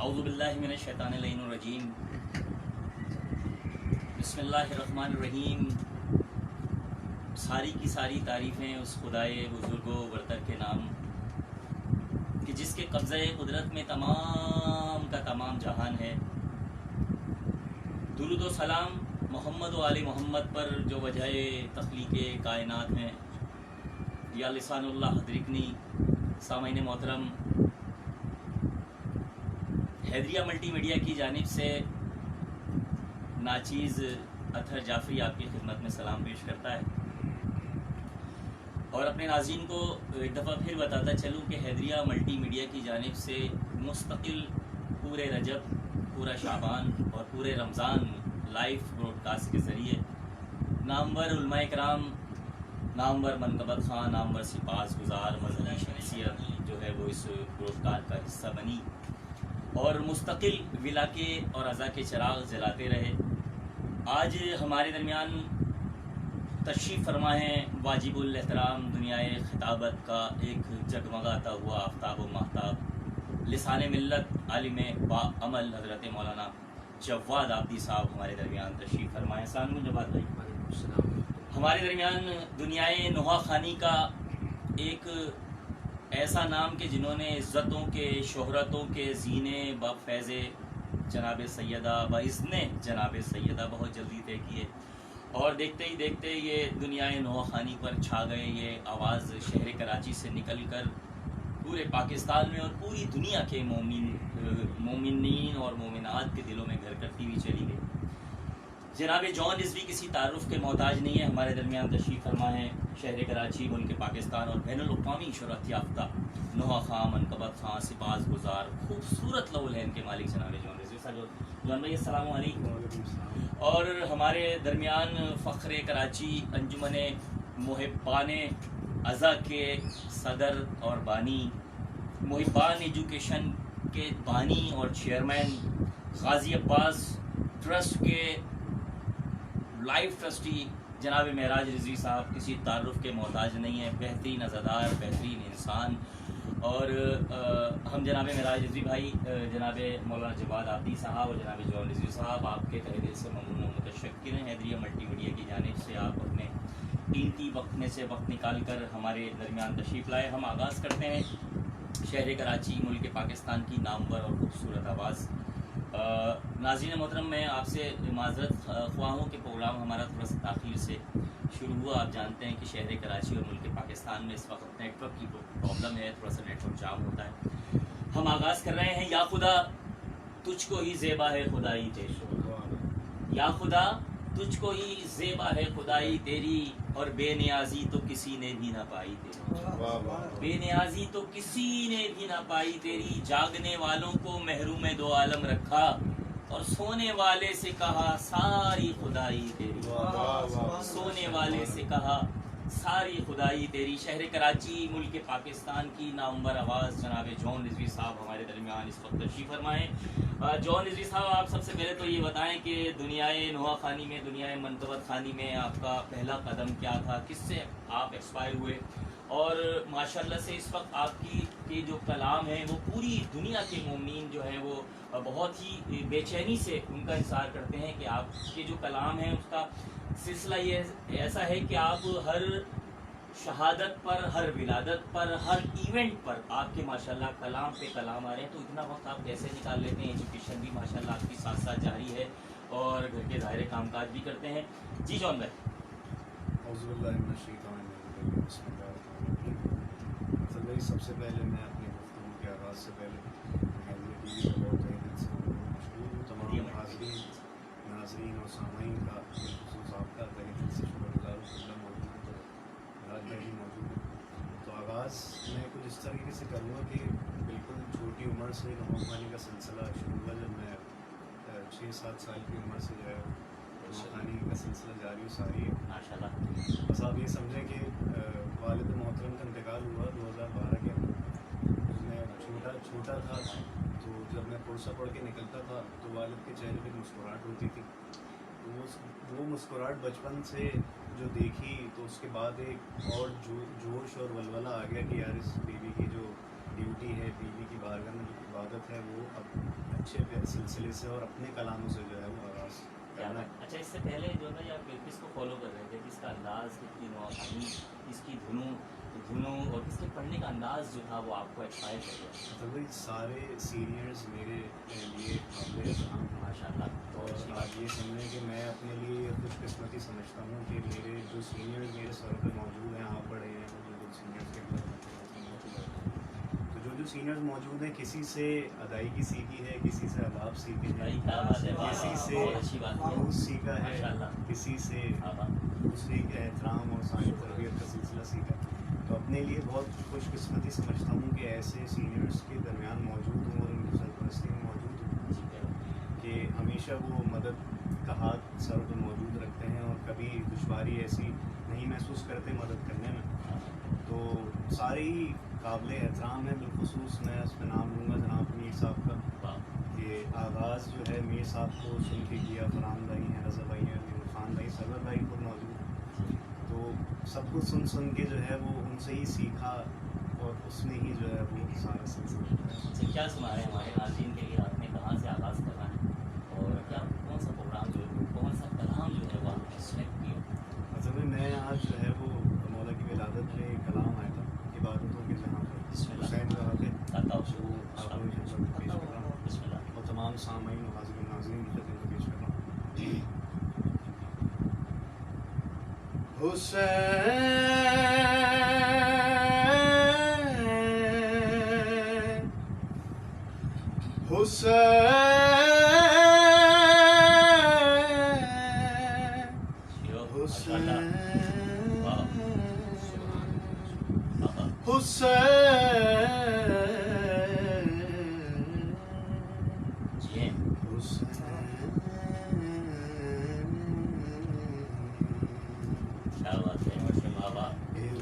اعوذ باللہ من الشیطان الرجیم بسم اللہ الرحمن الرحیم۔ ساری کی ساری تعریفیں اس خدائے بزرگ و برتر کے نام کہ جس کے قبضہ قدرت میں تمام کا تمام جہان ہے۔ درود و سلام محمد و آل محمد پر جو وجہ تخلیق کائنات ہیں۔ یا لسان اللہ حضرکنی۔ سامعین محترم، حیدریہ ملٹی میڈیا کی جانب سے ناچیز اطہر جعفری آپ کی خدمت میں سلام پیش کرتا ہے، اور اپنے ناظرین کو ایک دفعہ پھر بتاتا چلوں کہ حیدریہ ملٹی میڈیا کی جانب سے مستقل پورے رجب، پورا شعبان اور پورے رمضان لائیو براڈ کاسٹ کے ذریعے نامور علماء کرام، نامور منقبت خان، نامور سپاس گزار مذہبی شخصیت جو ہے وہ اس براڈ کاسٹ کا حصہ بنی اور مستقل ولا کے اور عزا کے چراغ جلاتے رہے۔ آج ہمارے درمیان تشریف فرما ہے واجب الاحترام دنیائے خطابت کا ایک جگمگاتا ہوا آفتاب و ماہتاب، لسان ملت، عالم با عمل حضرت مولانا جواد آبدی صاحب ہمارے درمیان تشریف فرمائے۔ السلام علیکم جواد بھائی۔ ہمارے درمیان دنیائے نوحہ خانی کا ایک ایسا نام کہ جنہوں نے عزتوں کے، شہرتوں کے زینے با فیض جناب سیدہ باذن جناب سیدہ بہت جلدی طے کیے، اور دیکھتے ہی دیکھتے یہ دنیائے نوحہ خانی پر چھا گئے۔ یہ آواز شہر کراچی سے نکل کر پورے پاکستان میں اور پوری دنیا کے مومنین اور مومنات کے دلوں میں گھر کرتی ہوئی چلی گئی۔ جناب جان رضوی کسی تعارف کے محتاج نہیں ہے، ہمارے درمیان تشریف فرما ہے شہر کراچی، ملک پاکستان اور بین الاقوامی شہرت یافتہ نوحہ خان، منقبت خان، سپاس گزار، خوبصورت لوالین کے مالک جناب جان رضوی صاحب۔ جان بھائی السلام علیکم۔ اور ہمارے درمیان فخر کراچی، انجمن محبان ازا کے صدر اور بانی، محبان ایجوکیشن کے بانی اور چیئرمین، غازی عباس ٹرسٹ کے لائف ٹرسٹی جناب معراج رضوی صاحب کسی تعارف کے محتاج نہیں ہیں، بہترین عزادار، بہترین انسان۔ اور ہم جناب معراج رضوی بھائی، جناب مولانا جواد آبدی صاحب اور جناب جان رضوی صاحب آپ کے تہہ دل سے ممنون و متشکر ہیں۔ حیدریہ ملٹی میڈیا کی جانب سے آپ اپنے قیمتی وقت میں سے وقت نکال کر ہمارے درمیان تشریف لائے۔ ہم آغاز کرتے ہیں شہر کراچی، ملک پاکستان کی نامور اور خوبصورت آواز۔ ناظرین محترم، میں آپ سے معذرت خواہ ہوں کہ پروگرام ہمارا تھوڑا سا تاخیر سے شروع ہوا۔ آپ جانتے ہیں کہ شہر کراچی اور ملک پاکستان میں اس وقت نیٹ ورک کی پرابلم ہے، تھوڑا سا نیٹ ورک جام ہوتا ہے۔ ہم آغاز کر رہے ہیں۔ یا خدا تجھ کو ہی زیبا ہے خدائی تیری، یا خدا تجھ کو ہی زیبا ہے خدائی تیری، اور بے نیازی تو کسی نے بھی نہ پائی تیری، بے نیازی تو کسی نے بھی نہ پائی تیری۔ جاگنے والوں کو محروم دو عالم رکھا، اور سونے والے سے کہا ساری خدائی تیری، سونے والے سے کہا ساری خدائی تیری۔ شہر کراچی، ملک پاکستان کی نامور آواز جناب جان رضوی صاحب ہمارے درمیان اس وقت تشریف فرمائیں۔ جان رضوی صاحب، آپ سب سے پہلے تو یہ بتائیں کہ دنیائے نوحہ خانی میں، دنیائے منقبت خانی میں آپ کا پہلا قدم کیا تھا، کس سے آپ ایکسپائر ہوئے، اور ماشاءاللہ سے اس وقت آپ کی جو کلام ہے وہ پوری دنیا کے مومنین جو ہیں وہ بہت ہی بے چینی سے ان کا انتظار کرتے ہیں کہ آپ کے جو کلام ہے اس کا سلسلہ یہ ایسا ہے کہ آپ ہر شہادت پر، ہر ولادت پر، ہر ایونٹ پر آپ کے ماشاءاللہ کلام پہ کلام آ رہے ہیں۔ تو اتنا وقت آپ کیسے نکال لیتے ہیں؟ ایجوکیشن بھی ماشاءاللہ آپ کی ساتھ ساتھ جاری ہے اور گھر کے ظاہر کام کاج بھی کرتے ہیں۔ جی جان بھائی۔ اعوذ باللہ من الشیطان الرجیم، بسم اللہ الرحمن الرحیم۔ اصل میں سب سے پہلے میں اپنی گفتگو کے آغاز سے پہلے حیدریہ ٹی وی کا بہت تہہ دل سے مشکور ہوں، تمام حاضرین، ناظرین اور سامعین کا بالخصوص آپ کا تہہ دل سے شکر گزار ہوں۔ اللہ موجود ہے تو راج بھائی بھی موجود ہے، تو آغاز میں کچھ اس طریقے سے کروں گا کہ بالکل چھوٹی عمر سے نوحہ خانی کا سلسلہ شروع ہوا جب میں 6-7 سال کی عمر سے جو ہے نوحہ خانی کا سلسلہ جاری و ساری ہے ماشاءاللہ۔ بس آپ یہ سمجھیں کہ والد محترم کا انتقال ہوا 2012 کے اندر۔ میں چھوٹا تھا، تو جب میں کورسہ پڑھ کے نکلتا تھا تو والد کے چہرے پہ مسکراہٹ ہوتی تھی، تو وہ مسکراہٹ بچپن سے جو دیکھی تو اس کے بعد ایک اور جوش اور ولولہ آ گیا کہ یار اس بیوی کی جو ڈیوٹی ہے، بیوی کی بارگاہ میں جو عبادت ہے وہ اب اچھے سلسلے سے اور اپنے کلاموں سے جو ہے وہ آغاز کرنا ہے. اچھا اس سے پہلے جو ہے آپ کس کو فالو کر رہے تھے, کس کا انداز, کس کی نوعی, کس کی دھنوں اور کس کے پڑھنے کا انداز جو تھا وہ آپ کو انسپائر کر گیا؟ تو بھائی سارے سینئرز میرے لیے قابل احترام ہیں ماشاء اللہ. اور آپ یہ سمجھیں کہ میں اپنے لیے خوش قسمتی سمجھتا ہوں کہ میرے جو سینئرز میرے سر پہ موجود ہیں, آپ بڑے ہیں, جو سینئرز کے تو جو سینئرز موجود ہیں کسی سے ادائیگی سیکھی ہے, کسی سے آداب سیکھے ہیں, کسی سے خلوص سیکھا ہے, کسی سے دوسرے کے احترام اور ثانی تربیت کا سلسلہ سیکھا. تو اپنے لیے بہت خوش قسمتی سمجھتا ہوں کہ ایسے سینئرز کے درمیان موجود ہوں اور ان کی سرپرستی میں موجود ہوں کہ ہمیشہ وہ مدد کا ہاتھ سر پہ موجود رکھتے ہیں اور کبھی دشواری ایسی نہیں محسوس کرتے مدد کرنے میں. تو سارے ہی قابل احترام ہیں. بالخصوص میں اس پہ نام لوں گا جناب میر صاحب کا, کہ آغاز جو ہے میر صاحب کو سن کے کیا. فرحان بھائی ہیں, رضا بھائی ہیں, عرفان بھائی, صبر بھائی خود موجود ہیں. تو سب کچھ سن کے جو ہے وہ ان سے ہی سیکھا اور اس میں ہی جو ہے وہ سارا سلسلہ. کیا سنا رہے ہیں ہمارے ناظرین کے لیے, آپ نے کہاں سے آغاز کرنا ہے اور کیا کون سا پروگرام جو ہے کون سا کلام جو ہے وہ آپ نے سلیکٹ کیا؟ مطلب میں آج جو ہے وہ مولا کی ولادت میں ایک کلام آیا تھا عبادتوں کے جہاں پر حسین جو ہے آپ کو پیش کر رہا ہوں اور تمام سامعین و حاضرین ناظرین کی خدمت میں پیش کر رہا ہوں.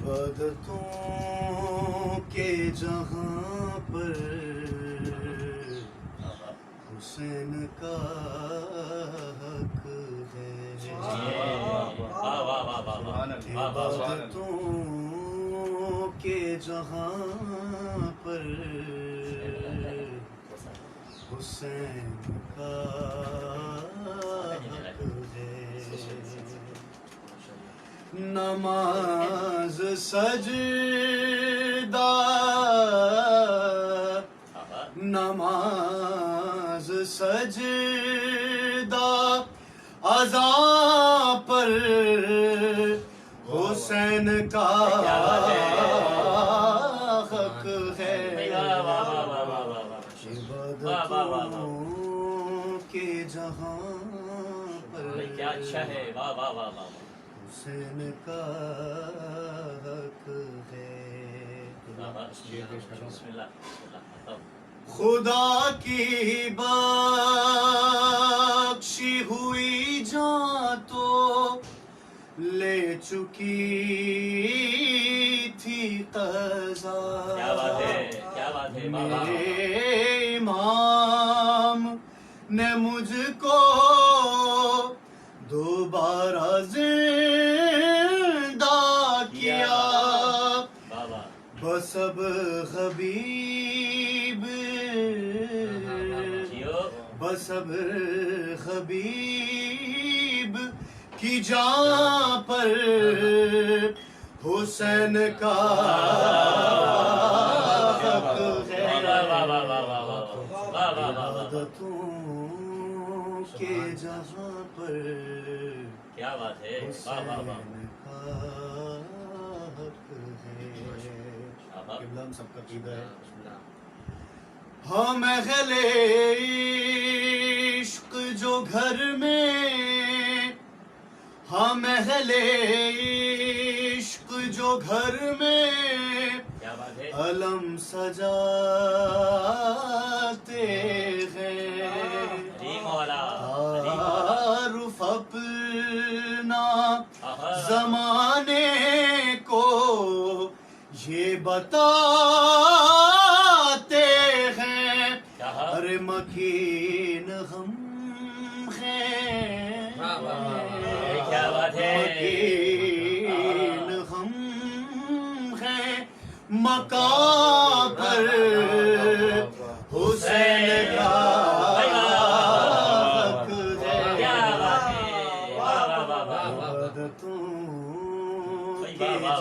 عبادتوں کے جہاں پر حسین کا حق ہے. عبادتوں کے جہاں پر حسین کا حق ہے. نماز سجدہ نماز سجدہ عزا پر حسین کا حق ہے. عبادتوں کے جہاں پر کیا اچھا ہے, واہ واہ واہ واہ, حسین کا حق ہے. خدا کی بخشی ہوئی جان تو لے چکی تھی قضا. کیا بات ہے, کیا بات ہے, میرے امام نے مجھ کو دوبارہ زندہ کیا. بسب حبیب بسب حبیب کی جان پر حسین کا حق ہے. عبادتوں کے جہاں پر کیا بات ہے, حسین کا حق ہے. قبلہ ہم سب کا عقیدہ ہے. ہاں محل عشق جو گھر میں, ہاں محل عشق جو گھر میں علم سجاتے ہیں. تعارف اپنا زمانے کو یہ بتاتے ہیں. ارے مکین ہم ہیں, مکین ہم ہیں, مکان پر حسین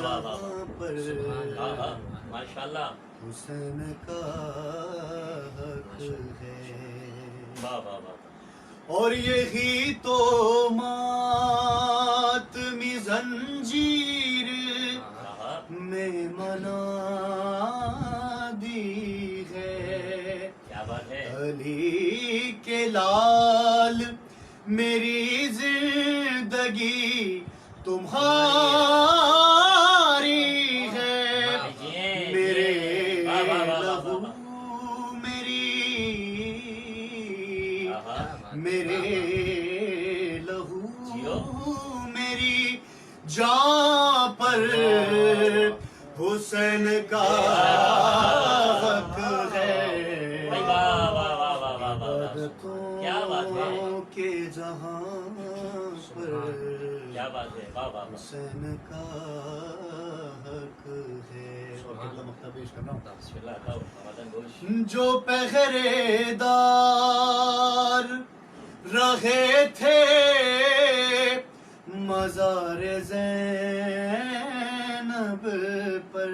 واہ واہ جہاں پر واہ واہ ماشاءاللہ حسین کا حق ہے، واہ واہ واہ اور یہی تو ماتمی زنجیر میں منا دی ہے، کیا بات ہے علی کے لال میری زندگی تمہاری ہے، میرے لہو میرے لہو میری جان پر حسین کا حق ہے، عبادتوں کے جہاں پر کیا بات ہے واہ واہ حسین کا حق ہے۔ اور اگلا مقطع پیش کر رہا ہوں۔ بسم اللہ رمضان گوش جو پہرے دار رہے تھے مزار زینب پر،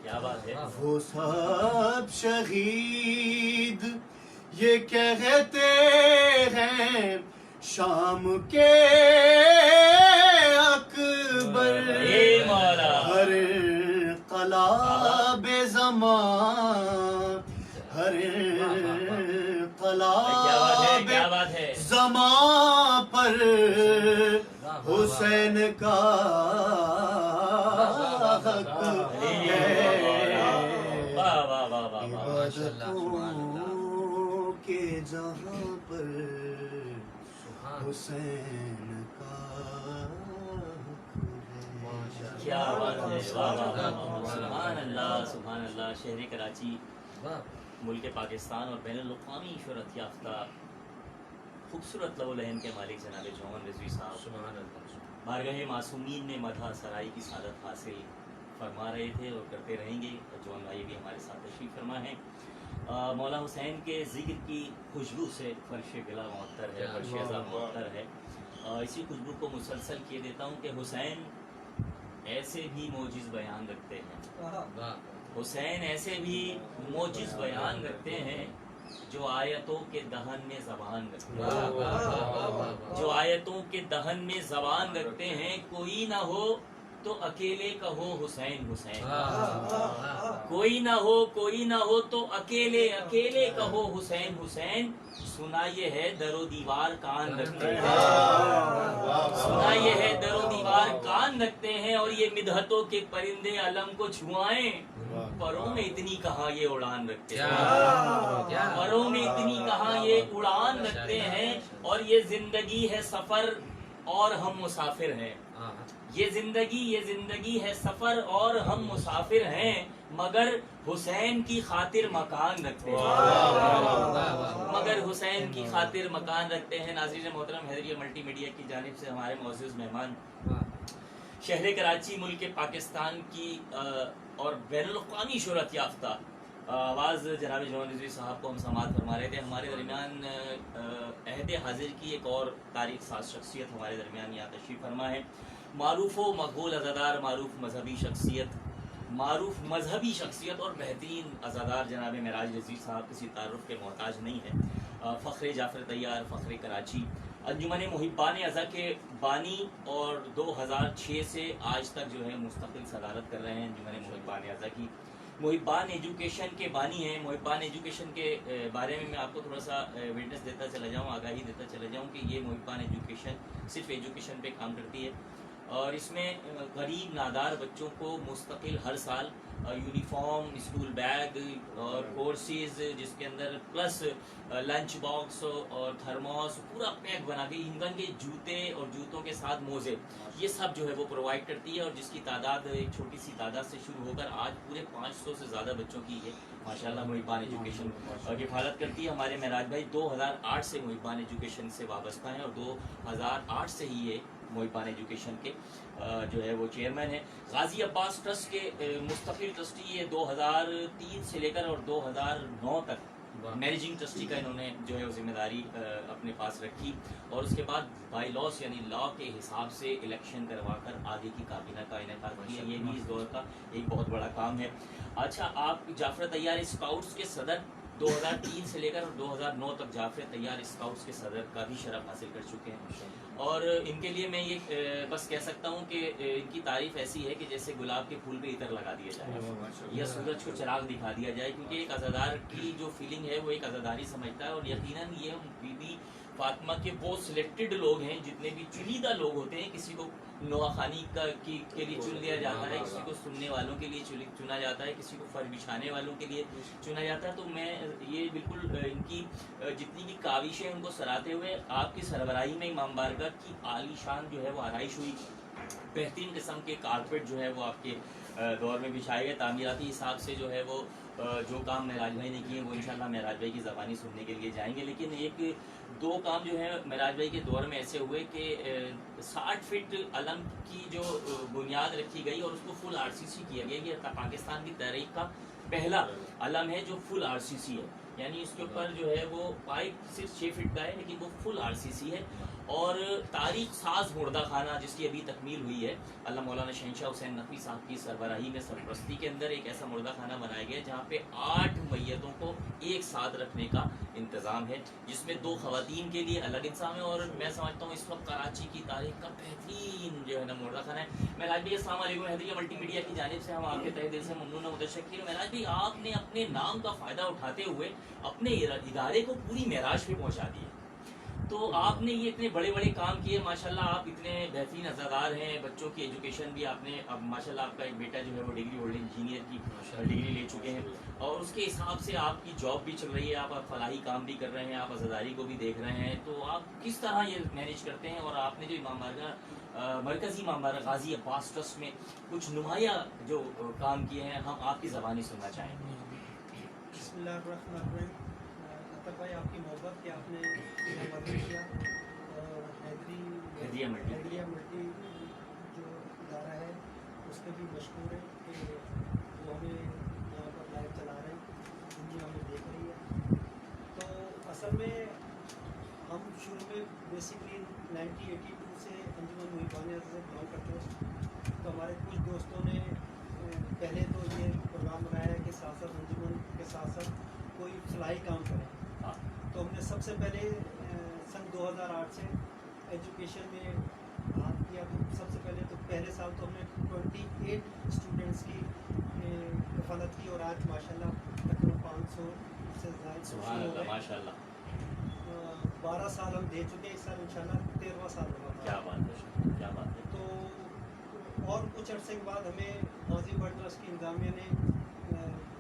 کیا بات ہے وہ سب شہید یہ کہتے ہیں شام کے اکبر، اے مولا ہر قلعہ بے زمان، ہر قلعہ بے کیا بات ہے زمان پر حسین کا حق ہے، واہ واہ واہ واہ عبادتوں کے جہاں پر حسین کا حق ہے۔ کیا بات ہے واہ واہ واہ سبحان اللہ سبحان اللہ۔ شہر کراچی ملک پاکستان اور بین الاقوامی شہرت یافتہ خوبصورت لو لہن کے مالک جناب جون رضوی صاحب بارگاہ معصومین میں مدح سرائی کی سعادت حاصل فرما رہے تھے اور کرتے رہیں گے۔ جون بھائی بھی ہمارے ساتھ تشریف فرما ہیں۔ مولا حسین کے ذکر کی خوشبو سے فرش گلا معطر ہے، فرش ازا معطر ہے۔ اسی خوشبو کو مسلسل کیے دیتا ہوں کہ حسین ایسے بھی موجز بیان رکھتے ہیں، حسین ایسے بھی موجز بیان رکھتے ہیں جو آیتوں کے دہن میں زبان رکھتے ہیں، جو آیتوں کے دہن میں زبان رکھتے ہیں۔ کوئی نہ ہو تو اکیلے کہو حسین حسین، کوئی نہ ہو تو اکیلے کہو حسین حسین۔ سنا یہ ہے در و دیوار کان رکھتے ہیں، سنا یہ ہے در و دیوار کان رکھتے ہیں، اور یہ مدحتوں کے پرندے علم کو چھوائیں، پروں میں اتنی کہاں یہ اڑان رکھتے ہیں، پروں میں اتنی کہاں یہ اڑان رکھتے ہیں۔ اور یہ زندگی ہے سفر اور ہم مسافر ہیں، یہ زندگی ہے سفر اور ہم مسافر ہیں، مگر حسین کی خاطر مکان رکھتے ہیں، مگر حسین کی خاطر مکان رکھتے ہیں۔ ناظرین محترم، حیدریہ ملٹی میڈیا کی جانب سے ہمارے معزز مہمان شہر کراچی ملک پاکستان کی اور بین الاقوامی شہرت یافتہ آواز جناب جون رضوی صاحب کو ہم سماعت فرما رہے تھے۔ ہمارے درمیان عہد حاضر کی ایک اور تاریخ ساز شخصیت ہمارے درمیان یہاں تشریف فرما ہے، معروف و مقبول عزادار، معروف مذہبی شخصیت اور بہترین عزادار جناب معراج رضوی صاحب کسی تعارف کے محتاج نہیں ہے۔ فخر جعفر طیار، فخر کراچی، انجمن محبان ازا کے بانی، اور 2006 سے آج تک جو ہے مستقل صدارت کر رہے ہیں انجمن محبان ازا کی۔ محبان ایجوکیشن کے بانی ہیں۔ محبان ایجوکیشن کے بارے میں آپ کو تھوڑا سا وٹنس دیتا چلا جاؤں، آگاہی دیتا چلا جاؤں کہ یہ محبان ایجوکیشن صرف ایجوکیشن پہ کام کرتی ہے، اور اس میں غریب نادار بچوں کو مستقل ہر سال یونیفارم، اسکول بیگ اور کورسز، جس کے اندر پلس لنچ باکس اور تھرموس پورا پیک بنا کے، ایندھن کے جوتے اور جوتوں کے ساتھ موزے، یہ سب جو ہے وہ پرووائڈ کرتی ہے، اور جس کی تعداد ایک چھوٹی سی تعداد سے شروع ہو کر آج پورے 500 سے زیادہ بچوں کی یہ ماشاءاللہ محبان ایجوکیشن کفالت کرتی ہے۔ ہمارے معراج بھائی 2008 سے محبان ایجوکیشن سے وابستہ ہیں، اور 2008 سے ہی یہ محبان ایجوکیشن کے جو ہے وہ چیئرمین ہیں۔ غازی عباس ٹرسٹ کے مستقل ٹرسٹی یہ 2003 سے لے کر اور 2009 تک مینیجنگ ٹرسٹی کا انہوں نے جو ہے وہ ذمہ داری اپنے پاس رکھی اور اس کے بعد بائی لاس یعنی لا کے حساب سے الیکشن کروا کر آگے کی کابینہ کا انعقاد کیا. یہ بھی اس دور کا ایک بہت بڑا کام ہے. اچھا آپ جعفر طیار اسکاؤٹس کے صدر 2003 سے لے کر 2009 تک جعفر طیار اسکاؤٹس کے صدر کا بھی شرف حاصل کر چکے ہیں اور ان کے لیے میں یہ بس کہہ سکتا ہوں کہ ان کی تعریف ایسی ہے کہ جیسے گلاب کے پھول پہ عطر لگا دیا جائے یا سورج کو چراغ دکھا دیا جائے, کیونکہ ایک عزادار کی جو فیلنگ ہے وہ ایک عزاداری سمجھتا ہے اور یقیناً یہ بی بی فاطمہ کے وہ سلیکٹڈ لوگ ہیں جتنے بھی چنیدہ لوگ ہوتے ہیں. کسی کو نواخانی کے لیے چن لیا جاتا ہے, کسی کو سننے والوں کے لیے چنا جاتا ہے, کسی کو فرش بچھانے والوں کے لیے چنا جاتا ہے. تو میں یہ بالکل ان کی جتنی بھی کاوشیں ان کو سراہتے ہوئے آپ کی سربراہی میں امام بارگاہ کی عالی شان جو ہے وہ آرائش ہوئی, بہترین قسم کے کارپیٹ جو ہے وہ آپ کے دور میں بچھائے گئے. تعمیراتی حساب سے جو ہے وہ جو کام معراج بھائی نے کیے وہ انشاءاللہ معراج بھائی کی زبانی سننے کے لیے جائیں گے. لیکن ایک دو کام جو ہے معراج بھائی کے دور میں ایسے ہوئے کہ 60 فٹ علم کی جو بنیاد رکھی گئی اور اس کو فل RCC کیا گیا. یہ پاکستان کی تحریک کا پہلا علم ہے جو فل RCC ہے, یعنی اس کے اوپر جو ہے وہ پائپ صرف 6 فٹ کا ہے لیکن وہ فل RCC ہے. اور تاریخ ساز مردہ خانہ جس کی ابھی تکمیل ہوئی ہے, اللہ مولانا شہنشاہ حسین نقوی صاحب کی سربراہی میں سرپرستی کے اندر ایک ایسا مردہ خانہ بنایا گیا جہاں پہ 8 میتوں کو ایک ساتھ رکھنے کا انتظام ہے, جس میں 2 خواتین کے لیے الگ انتظام ہے. اور میں سمجھتا ہوں اس وقت کراچی کی تاریخ کا بہترین جو ہے نا مردہ خانہ ہے. معراج بھائی السلام علیکم. حیدریہ ملٹی میڈیا کی جانب سے ہم آپ کے تہہ دل سے ممنون و متشکر. معراج بھائی آپ نے اپنے نام کا فائدہ اٹھاتے ہوئے اپنے ادارے کو پوری معراج پہ پہنچا دیا. تو آپ نے یہ اتنے بڑے بڑے کام کیے ماشاءاللہ, آپ اتنے بہترین عزادار ہیں. بچوں کی ایجوکیشن بھی آپ نے, اب ماشاءاللہ آپ کا ایک بیٹا جو ہے وہ ڈگری ہولڈر انجینئر کی ڈگری لے چکے ہیں اور اس کے حساب سے آپ کی جاب بھی چل رہی ہے, آپ فلاحی کام بھی کر رہے ہیں, آپ عزاداری کو بھی دیکھ رہے ہیں. تو آپ کس طرح یہ مینیج کرتے ہیں؟ اور آپ نے جو امام بارگاہ مرکزی امام بارگاہ غازی عباس ٹرسٹ میں کچھ نمایاں جو کام کیے ہیں, ہم آپ کی زبانی سننا چاہیں گے. بسم اللہ الرحمن الرحیم. اطہر بھائی آپ کی محبت کہ آپ نے مدد کیا اور حیدریہ ملٹی جو ادارہ ہے اس کے بھی مشکور ہے کہ وہ ہمیں یہاں پر لائیو چلا رہے ہیں, دنیا ہمیں دیکھ رہی ہے. تو اصل میں ہم شروع میں بیسکلی 1982 سے انجمن محبان سے بلانگ کرتے ہیں. تو ہمارے کچھ دوستوں نے پہلے تو یہ پروگرام بنایا ہے کہ ساتھ ساتھ انجمن کے ساتھ ساتھ کوئی فلاحی کام کریں. تو ہم نے سب سے پہلے سن 2008 سے ایجوکیشن میں ہاتھ کیا. تو سب سے پہلے تو پہلے سال تو ہم نے 28 اسٹوڈنٹس کی کفالت کی اور آج ماشاءاللہ تقریباً 500 سے زائد ماشاء اللہ 12 سال ہم دے چکے ہیں. اس سال انشاءاللہ 13واں سال ہوگا. کیا بات ہے, کیا بات ہے. تو اور کچھ عرصے کے بعد ہمیں غازی بٹ ٹرسٹ کی انتظامیہ نے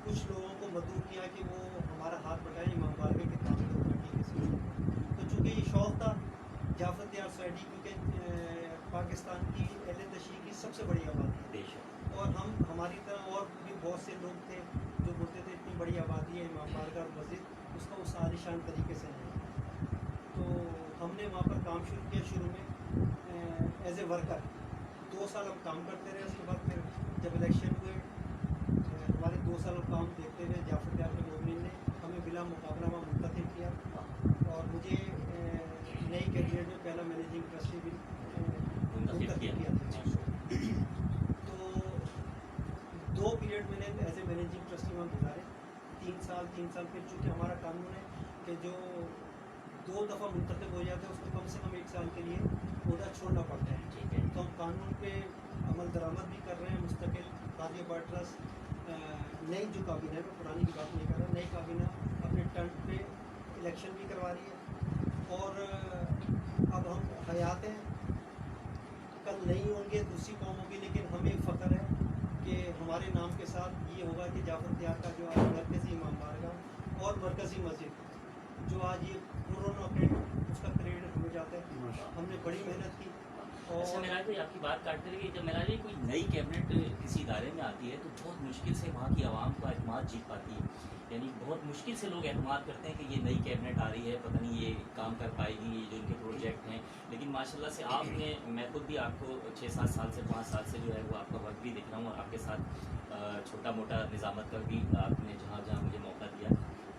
کچھ لوگوں کو مدعو کیا کہ وہ ہمارا ہاتھ بٹائیں امام بارگاہ کے تعمیر و ترقی کے سلسلے میں. تو چونکہ یہ شوق تھا جعفر طیار سوسائٹی, کیونکہ پاکستان کی اہل تشیع کی سب سے بڑی آبادی ہے اور ہماری طرح اور بھی بہت سے لوگ تھے جو بولتے تھے اتنی بڑی آبادی ہے, امام بارگاہ اور مسجد اس کا اس عالیشان طریقے سے نہیں. تو ہم نے وہاں پر کام شروع کیا شروع میں ایز اے ورکر. 2 سال ہم کام کرتے رہے. اس کے بعد پھر جب الیکشن ہوئے ہمارے 2 سال ہم کام دیکھتے ہوئے جعفر طیار کے مومنین نے ہمیں بلا مقابلہ وہاں منتخب کیا اور مجھے نئی کیبنٹ میں پہلا مینیجنگ ٹرسٹی بھی منتخب کیا تھا. تو 2 پیریڈ میں نے ایز اے مینیجنگ ٹرسٹی وہاں گزارے, 3 سال پھر چونکہ ہمارا قانون ہے کہ جو 2 دفعہ منتخب ہو جاتا ہے اس کو کم سے کم 1 سال کے لیے عہدہ چھوڑنا پڑتا ہے. تو ہم قانون پہ عمل درآمد بھی کر رہے ہیں مستقل. غازی عباس ٹرسٹ نئی جو کابینہ ہے, میں پرانی کی بات نہیں کر رہا, نئی کابینہ اپنے ٹرن پہ الیکشن بھی کروا رہی ہے اور اب ہم حیات ہیں. کل نہیں ہوں گے, دوسری قوم ہوگی, لیکن ہمیں فخر ہے کہ ہمارے نام کے ساتھ یہ ہوگا کہ جعفر طیار کا جو آج مرکزی امام بارگاہ اور مرکزی مسجد جو آج یہ اس کا کریڈٹ ہمیں جاتا ہے. ہم نے بڑی محنت کی. اچھا معراج بھائی آپ کی بات کاٹتے رہیے, جب معراج بھائی کوئی نئی کیبنٹ کسی ادارے میں آتی ہے تو بہت مشکل سے وہاں کی عوام کا اعتماد جیت پاتی ہے. یعنی بہت مشکل سے لوگ اعتماد کرتے ہیں کہ یہ نئی کیبنٹ آ رہی ہے, پتہ نہیں یہ کام کر پائے گی, یہ جو ان کے پروجیکٹ ہیں. لیکن ماشاءاللہ سے آپ نے, میں خود بھی آپ کو 6-7 سال سے 5 سال سے جو ہے وہ آپ کا ورک بھی دیکھ رہا ہوں اور آپ کے ساتھ چھوٹا موٹا نظامت کا بھی آپ نے جہاں جہاں مجھے موقع دیا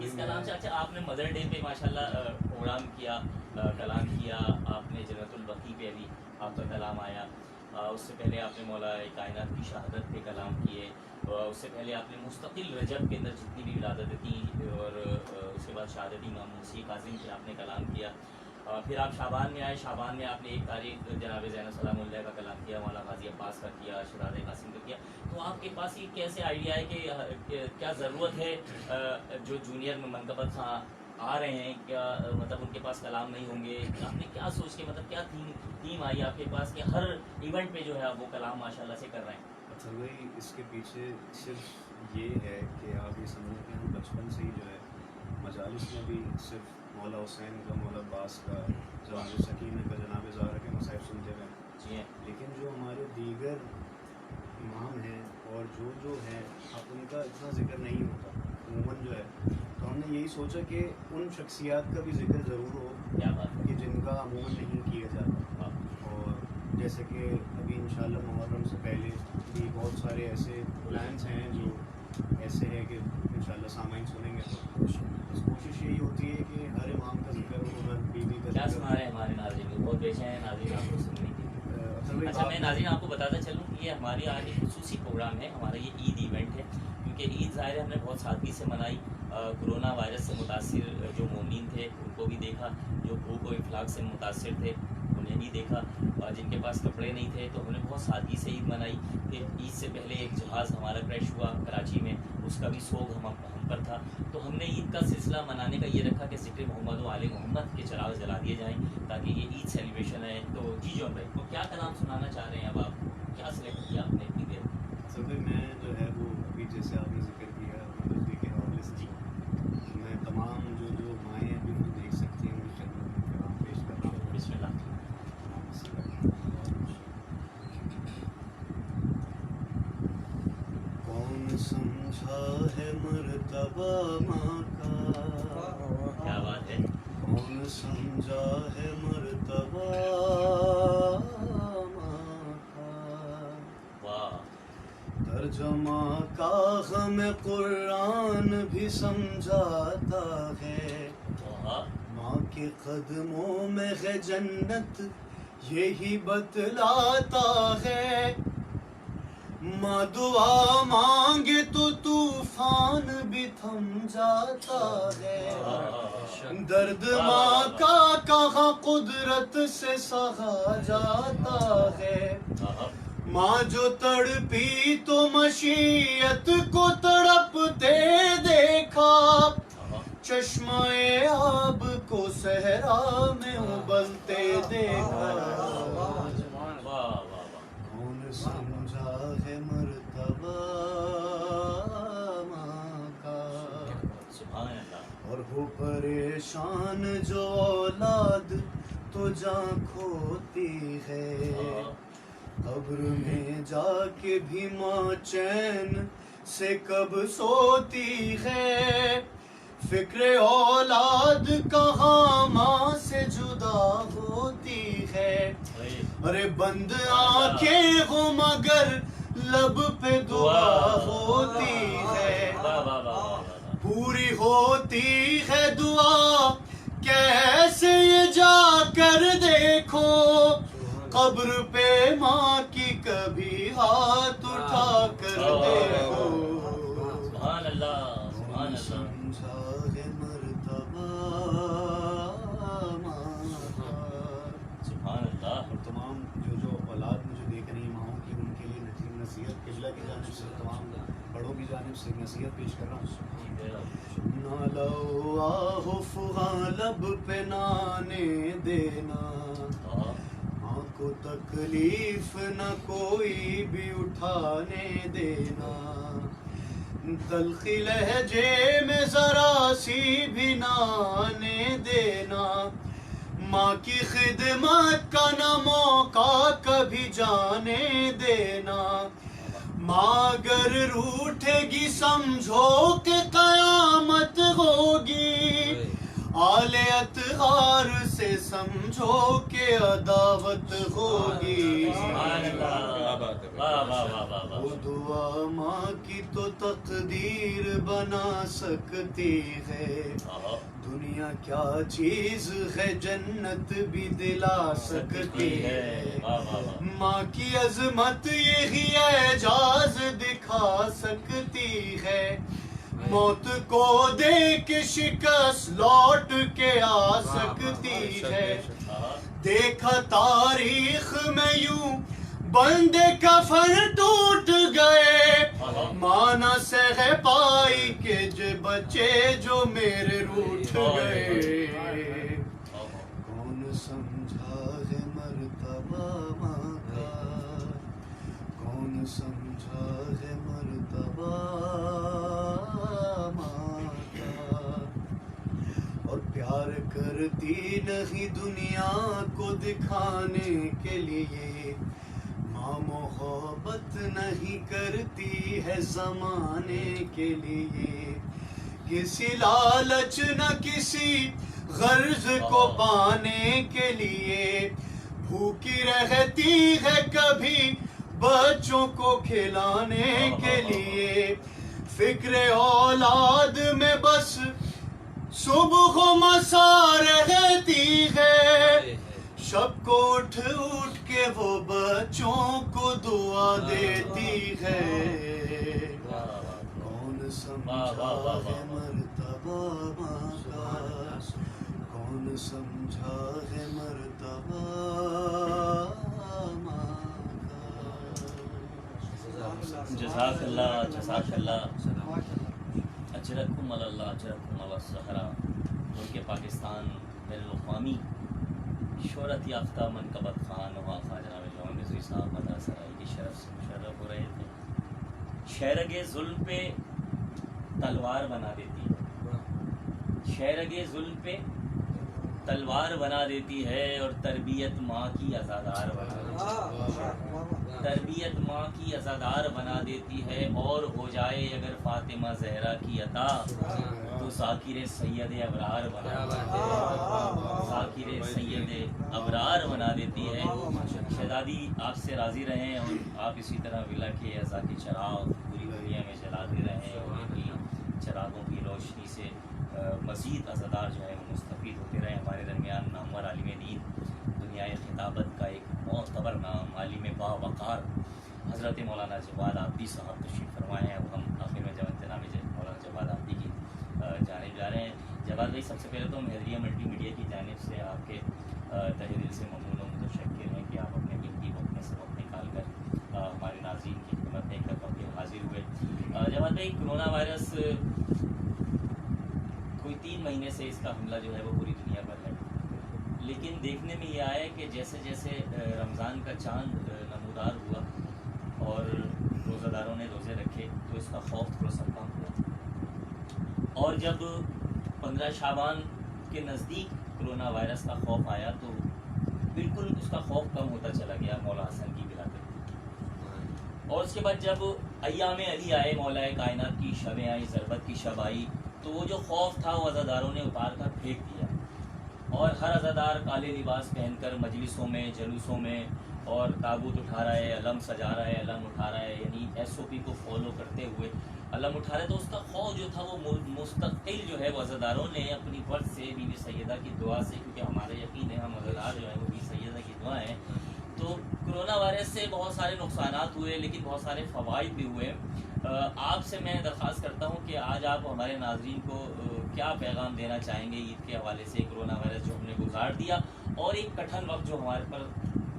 اس کلام سے اچھا آپ نے مدر ڈے پہ ماشاءاللہ پروگرام کیا، کلام کیا آپ نے، جنت البقیع پہ ابھی آپ کا کلام آیا، اس سے پہلے آپ نے مولا کائنات کی شہادت پہ کلام کیے، اس سے پہلے آپ نے مستقل رجب کے اندر جتنی بھی ولادتیں تھیں اور اس کے بعد شہادت امام موسی کاظم پہ آپ نے کلام کیا، پھر آپ شعبان میں آئے، شعبان میں آپ نے 1 تاریخ جناب زینب سلام اللہ کا کلام کیا، مولانا غازی عباس کا کیا، شہزادہ قاسم کا کیا. تو آپ کے پاس یہ کیسے آئیڈیا ہے کہ کیا ضرورت ہے جو جونیئر میں منتخب خاں آ رہے ہیں، کیا مطلب ان کے پاس کلام نہیں ہوں گے؟ آپ نے کیا سوچ کے مطلب کیا تھیم آئی آپ کے پاس کہ ہر ایونٹ پہ جو ہے آپ وہ کلام ماشاءاللہ سے کر رہے ہیں؟ اچھا بھائی، اس کے پیچھے صرف یہ ہے کہ آپ یہ سمجھیں کہ ہم بچپن سے ہی جو ہے مجالس میں بھی صرف مولا حسین کا، مولا عباس کا، جناب سکینہ کا، جناب زہرا کے مصائب سنتے ہوئے، جی ہیں، لیکن جو ہمارے دیگر امام ہیں اور جو ہے اب ان کا اتنا ذکر نہیں ہوتا عموماً جو ہے، تو ہم نے یہی سوچا کہ ان شخصیات کا بھی ذکر ضرور ہو کیا بات ہے. کہ جن کا عموماً نہیں کیا جاتا. اور جیسے کہ ابھی انشاءاللہ محرم سے پہلے بھی بہت سارے ایسے پلانس ہیں جو ایسے ہیں کہ انشاءاللہ سامعین سنیں گے، تو بس کوشش یہی ہوتی ہے کہ ہر امام کا ذکر ہو، ہر بیوی کا کیا ذکر سنا رہے ہیں ہمارے ناظرین کو؟ بہت پیش ہیں ناظرین آپ کو سننے کے لیے. اچھا میں ناظرین آپ کو بتاتا چلوں کہ یہ ہماری آج ایک خصوصی پروگرام ہے، ہمارا یہ عید ایونٹ ہے، کیونکہ عید ظاہر ہے ہم نے بہت سادگی سے منائی. کرونا وائرس سے متاثر جو مومنین تھے ان کو بھی دیکھا، جو بھوک و افلاق سے متاثر تھے انہیں بھی دیکھا، جن کے پاس کپڑے نہیں تھے تو انہیں بہت سادگی سے عید منائی. پھر عید سے پہلے ایک جہاز ہمارا کریش ہوا کراچی میں، اس کا بھی سوگ ہم پر تھا. تو ہم نے عید کا سلسلہ منانے کا یہ رکھا کہ ذکر محمد و آل محمد کے چراغ جلا دیے جائیں تاکہ یہ عید سیلیبریشن ہے. تو جی جون بھائی، تو کیا کلام سنانا چاہ رہے ہیں اب آپ؟ کیا سلیکٹ کیا آپ نے اتنی دیر؟ اصل میں جو ہے وہ ابھی جیسے آپ نے ذکر کیا مدد کے حوالے سے، جی میں تمام جو مائیں ابھی وہ دیکھ سکتی ہیں ان کی خدمت میں کلام پیش کر رہا ہوں. بسم اللہ. کون سمجھا ہے مرتبہ ماں کا، کیا بات ہے. کون سمجھا ہے مرتبہ ماں کا، واہ. ترجمہ کا غم قرآن بھی سمجھاتا ہے، واہ. ماں کے قدموں میں ہے جنت یہی بتلاتا ہے. ماں دعا مانگے تو طوفان بھی تھم جاتا ہے. درد ماں کا کہاں قدرت سے سہا جاتا ہے. ماں جو تڑپی تو مشیت کو تڑپتے دیکھا، چشمہ آب کو صحرا میں ابلتے دیکھا. کون سمجھا ہے مرتبہ ماں کا، سبحان اللہ. اور ہو پریشان جو اولاد تو جان کھوتی ہے. قبر میں جا کے بھی ماں چین سے کب سوتی ہے. فکر اولاد کہاں ماں سے جدا ہوتی ہے. ارے بند آنکھیں ہو مگر لب پہ دعا ہوتی ہے. پوری ہوتی ہے دعا کیسے یہ جا کر دیکھو، قبر پہ ماں کی کبھی ہاتھ اٹھا کر دیکھو. سبحان اللہ. سبحان اللہ. سمجھا ہے مرتبہ ماں کا. سبحان اللہ. اور تمام جو اولاد مجھے دیکھ رہی ہیں ماؤں کی، ان کے لیے نصیحت قبلہ کی جانب سے، تمام بڑوں کی جانب سے نصیحت پیش کر رہا ہوں. نہ لو آہ فغاں لب پہ نانے دینا، ماں کو تکلیف نہ کوئی بھی اٹھانے دینا. تلخی لہجے میں ذرا سی بھی نہ آنے دینا. ماں کی خدمت کا نہ موقع کبھی جانے دینا. ماں اگر روٹھے گی سمجھو کہ قیامت ہوگی. آل اطہار سے سمجھو کہ عداوت ہوگی. وہ دعا ماں کی تو تقدیر تقدیر بنا سکتی ہے. دنیا کیا چیز ہے جنت بھی دلا سکتی ہے. ماں کی عظمت یہی اعجاز دکھا سکتی ہے. موت کو دے کے شکست لوٹ کے آ سکتی ہے. دیکھا تاریخ میں یوں بندے کفن ٹوٹ گئے. مانا سہ پائی کہ جو بچے جو میرے روٹھ گئے. کون سمجھا ہے مرتبہ ماں کا, کون سمجھا ہے مرتبہ ماں کا. اور پیار کرتی نہیں دنیا کو دکھانے کے لیے. ماں محبت نہیں کرتی ہے زمانے کے لیے. کسی لالچ نہ کسی غرض کو پانے کے لیے. بھوکی رہتی ہے کبھی بچوں کو کھلانے کے لیے. فکر اولاد میں بس صبح و مساء رہتی ہے. شب کو اٹھ اٹھ کے وہ بچوں کو دعا دیتی ہے. کون سمجھا ہے مرتبہ ماں کا, کون سمجھا ہے مرتبہ ماں کا. جزاک اللہ, جزاک اللہ. اجرکم اللہ, اجرکم اللہ الصحرا. ملک پاکستان بین الاقوامی شہرت یافتہ منقبت خان وہاں خواجہ جناب جوان رضوی صاحب مدرسہ رائی کی شرف سے مشرف ہو رہے تھے. شہرگ ظلم پہ تلوار بنا دیتی ہے, شہرگ ظلم پہ تلوار بنا دیتی ہے, اور تربیت ماں کی عزادار بنا دیتی ہے. تربیت ماں کی عزادار بنا دیتی ہے. اور ہو جائے اگر فاطمہ زہرا کی عطا تو ذاکر سید ابرار بنا دیتی ہے, ذاکر سید ابرار بنا دیتی ہے. شہزادی آپ سے راضی رہیں, اور آپ اسی طرح ولا کے اعضاء کے چراغ پوری دنیا میں جلاتے رہیں, اور ان کی چراغوں کی روشنی سے مزید عزادار جو ہے مستفید ہوتے رہیں. ہمارے درمیان نامور عالم دین, دنیا خطابت کا ایک معتبر نام, عالم باوقار حضرت مولانا جواد آبدی صاحب تشریف فرمائے ہیں. اب ہم آخر میں جناب مولانا جواد آبدی کی جانب جا رہے ہیں. جواد بھائی, سب سے پہلے تو ہم حیدریہ ملٹی میڈیا کی جانب سے آپ کے تہ دل سے ممنون و متشکر ہیں کہ آپ اپنے قیمتی وقت میں سے وقت نکال کر ہمارے ناظرین کی خدمت میں ایک وقت حاضر ہوئے. جواد بھائی, کرونا وائرس کوئی 3 مہینے سے اس کا حملہ جو ہے وہ پوری دنیا پر ہے, لیکن دیکھنے میں یہ آیا کہ جیسے جیسے رمضان کا چاند نمودار ہوا اور روزہ داروں نے روزے رکھے تو اس کا خوف تھوڑا سا کم ہوا, اور جب 15 شعبان کے نزدیک کرونا وائرس کا خوف آیا تو بالکل اس کا خوف کم ہوتا چلا گیا مولا حسن کی بلا کر. اور اس کے بعد جب ایام علی آئے, مولا کائنات کی شبیں آئی, ضربت کی شب آئی, تو وہ جو خوف تھا وہ عزاداروں نے اتار کر پھینک دیا, اور ہر عزادار کالے لباس پہن کر مجلسوں میں جلوسوں میں اور تابوت اٹھا رہا ہے, علم سجا رہا ہے, علم اٹھا رہا ہے, یعنی ایس او پی کو فالو کرتے ہوئے علم اٹھا رہا ہے. تو اس کا خوف جو تھا وہ مستقل جو ہے وہ عزاداروں نے اپنی فرض سے بی بی سیدہ کی دعا سے, کیونکہ ہمارا یقین ہے ہم عزادار جو ہے وہ بی بی سیدہ کی دعا ہیں, تو کرونا وائرس سے بہت سارے نقصانات ہوئے لیکن بہت سارے فوائد بھی ہوئے. آپ سے میں درخواست کرتا ہوں کہ آج آپ ہمارے ناظرین کو کیا پیغام دینا چاہیں گے عید کے حوالے سے, کرونا وائرس جو ہم نے گزار دیا, اور ایک کٹھن وقت جو ہمارے پر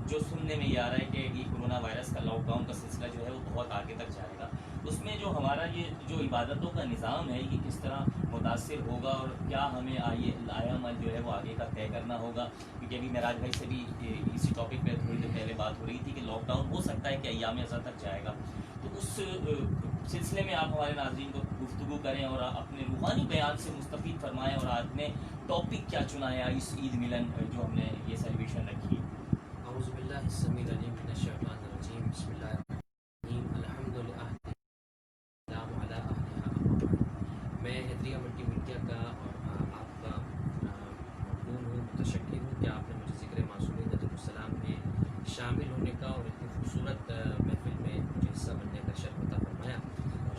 جو سننے میں یہ آ رہا ہے کہ یہ کرونا وائرس کا لاک ڈاؤن کا سلسلہ جو ہے وہ بہت آگے تک جائے گا, اس میں جو ہمارا یہ جو عبادتوں کا نظام ہے یہ کس طرح متاثر ہوگا, اور کیا ہمیں آیا عمل جو ہے وہ آگے کا طے کرنا ہوگا. کیونکہ ابھی معراج بھائی سے بھی اسی ٹاپک پہ تھوڑی دیر پہلے بات ہو رہی تھی کہ لاک ڈاؤن ہو سکتا ہے کہ ایام ازاں تک جائے گا, تو اس سلسلے میں آپ ہمارے ناظرین کو گفتگو کریں اور اپنے روحانی بیان سے مستفید فرمائیں, اور آج نے ٹاپک کیا چنا ہے اس عید ملن جو ہم نے یہ سیلیبریشن رکھی ہے. اعوذ باللہ السمیع العلیم من الشیطان الرجیم, بسم اللہ الرحمن الرحیم, الحمدللہ السلام علی اہلہا. میں حیدریہ ملٹی میڈیا کا اور آپ کا ممنون ہوں, متشکر ہوں کہ آپ نے مجھے ذکر معصومین علیہ السلام میں شامل ہونے کا اور اتنی خوبصورت محفل میں مجھے حصہ بننے کا شرف عطا فرمایا.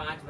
5